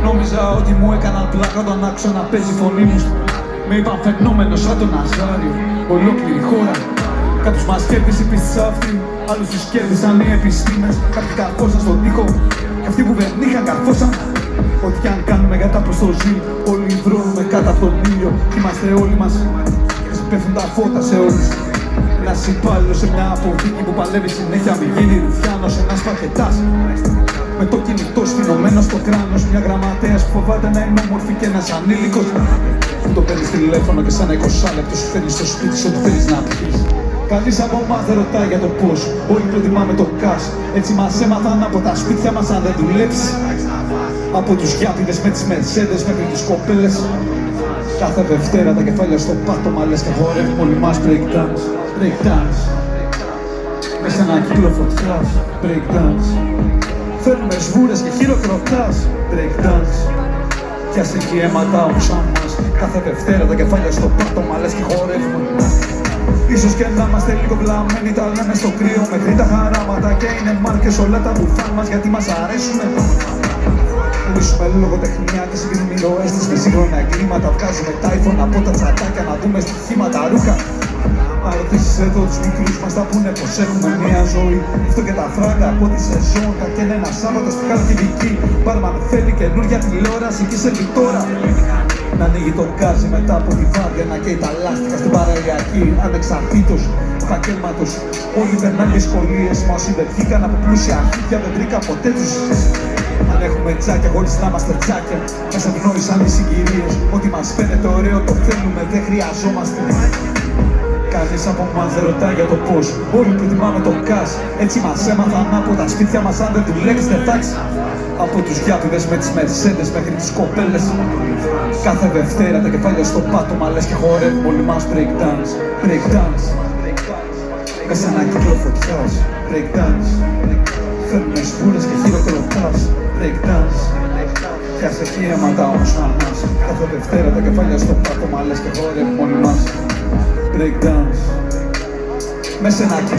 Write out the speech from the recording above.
Νόμιζα ότι μου έκαναν πλάκα όταν άκουσα να παίζει η φωνή μου. Με είπαν φαινόμενο σαν τον Αζάριο. Ολόκληρη χώρα. Κάποιους μας κέρδισε η πίστη αυτή, άλλους τους κέρδισαν οι επιστήμες. Κάποιοι καρφώσαν στον τοίχο, κι αυτοί που δεν είχαν καρφώσαν. Ό,τι κι αν κάνουμε κατά προς το ζήλ, όλοι δρώνουμε κάτω από τον ήλιο. Κι είμαστε όλοι μας, και σε πέφτουν τα φώτα σε όλους. Ένας υπάλληλος σε μια αποθήκη που παλεύει συνέχεια μη γίνει ρουφιάνος, ένας πακετάς με το κινητό σφινωμένο στο κράνος. Μια γραμματέας που φοβάται να είναι όμορφη και ένας ανήλικος που το παίρνεις τηλέφωνο και σαν 20 λεπτό σου φέρνει στο σπίτι σου ό,τι θέλεις να πεις. Κανείς από εμάς δεν ρωτάει για το πώς, όλοι προτιμάμε το cash. Έτσι μας έμαθαν από τα σπίτια μας αν δεν δουλέψεις. Από τους γιάπηδες με τις Mercedes μέχρι τις κοπέλες. Κάθε Δευτέρα τα κεφάλια στο πάτωμα λες και χορεύουμε όλοι μας breakdance. Breakdance. Μες σε ένα κύκλο φωτιάς. Breakdance. Φέρνουμε σβούρες και χειροκροτάς. Breakdance. Κι ας έχει αίματα όμως σαν μας. Κάθε Δευτέρα τα κεφάλια στο πάτωμα λες και χορεύουμε. Ίσως και να είμαστε λίγο βλαμμένοι, τα λέμε στο κρύο μέχρι τα χαράματα. Και είναι μάρκες όλα τα μπουφάν μας γιατί μας αρέσουνε. Πουλήσουμε λογοτεχνία και συγκρίνουμε ροές της με σύγχρονα εγκλήματα. Βγάζουμε τα iPhone από τα τσατάκια να δούμε στοιχήματα ρούχα. Να ρωτήσεις εδώ τους μικρούς μας θα πούνε πως έχουμε μια ζωή. Αυτό και τα φράγκα από τη σεζόν. Κακένε ένα Σάββατο στη Χαλκιδική. Μπάρμαν θέλει καινούρια τηλεόραση και σε τώρα. Να ανοίγει το γκάζι μετά από τη βάρδια, να καίει τα λάστιχα στην παραλιακή. Ανεξαρτήτως επαγγέλματος. Όλοι περνάνε δυσκολίες, μα όσοι δεν βγήκαν από πλούσια αρχίδια δεν βρήκαν ποτέ τους. Αν έχουμε τσάκια χωρίς να είμαστε τσάκια, μας ευνόησαν οι συγκυρίες. Ό,τι μας φαίνεται ωραίο το θέλουμε, δεν χρειαζόμαστε. Κανείς από εμάς δεν ρωτάει για το πώς, όλοι προτιμάμε το cash. Έτσι μας έμαθαν από τα σπίτια μας αν δεν δουλεύεις δεν τάξη. Από τους γιάπηδες με τις Mercedes μέχρι τις κοπέλες. Κάθε Δευτέρα τα κεφάλια στο πάτωμα λες και χορεύουμε όλοι μας breakdance. Breakdance. Μες σε ένα κύκλο φωτιάς. Breakdance. Φέρνουμε σβούρες και χειροκροτάς. Breakdance. Κι ας έχει αίματα όμως σαν μας. Κάθε Δευτέρα τα κεφάλια στο πάτωμα λες και χορεύουμε όλοι μας breakdance. Μες σε ένα κύκλο